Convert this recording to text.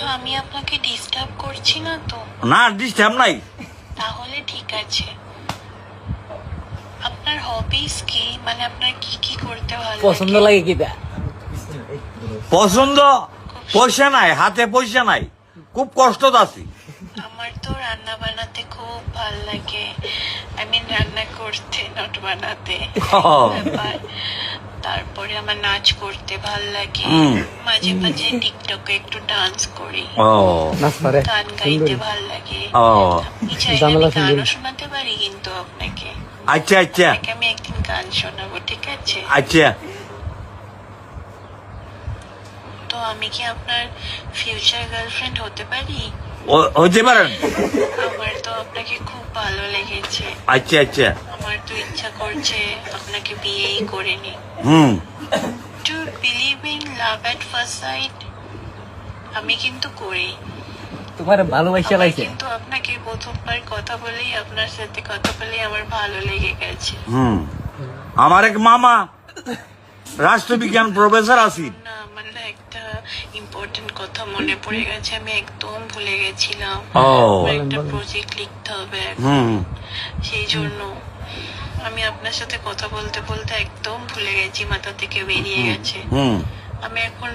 আচ্ছা, আমি আপনাকে ডিস্টার্ব করছি না তো? না, ডিস্টার্ব নাই। তাহলে ঠিক আছে। আপনার হবিস কি? মানে আপনার কি কি করতে ভালো পছন্দ লাগে কি? পছন্দ পয়সা নাই, হাতে পয়সা নাই, খুব কষ্ট আছি। আমার তো রান্না বানাতে খুব ভাল লাগে। আই মিন রান্না করতে, নট বানাতে। ব্যাপার। তারপরে আমার নাচ করতে ভাল লাগে। মাঝে মাঝে টিকটকে একটু ডান্স করি। গান গাইতে ভাল লাগে। আপনি চাইলে আমি গানও শোনাতে পারি কিন্তু আপনাকে। আচ্ছা আচ্ছা আপনাকে আমি একদিন গান শোনাবো, ঠিক আছে? আচ্ছা। তো আমি কি আপনার ফিউচার গার্লফ্রেন্ড হতে পারি? হতে পারেন। আমার তো আপনাকে খুব ভালো লেগেছে। আচ্ছা আচ্ছা। আমার তো ইচ্ছা করছে আপনাকে বিয়েই করে নি। To believe in love at first sight? আমি কিন্তু করি। তোমার ভালোবাসা আমার লাগছে? কিন্তু আপনাকে প্রথমবার কথা বলেই, আপনার সাথে কথা বলেই আমার ভালো লেগে গেছে। আমার এক মামা রাষ্ট্রবিজ্ঞান প্রফেসর আছেন। না, আমার না একটা ইম্পর্টেন্ট কথা মনে পড়ে গেছে, আমি একদম ভুলে গেছিলাম। আমার একটা প্রজেক্ট লিখতে হবে এখন। সেই জন্য আমি আপনার সাথে কথা বলতে বলতে একদম ভুলে গেছি, মাথা থেকে বেরিয়ে গেছে। আমি এখন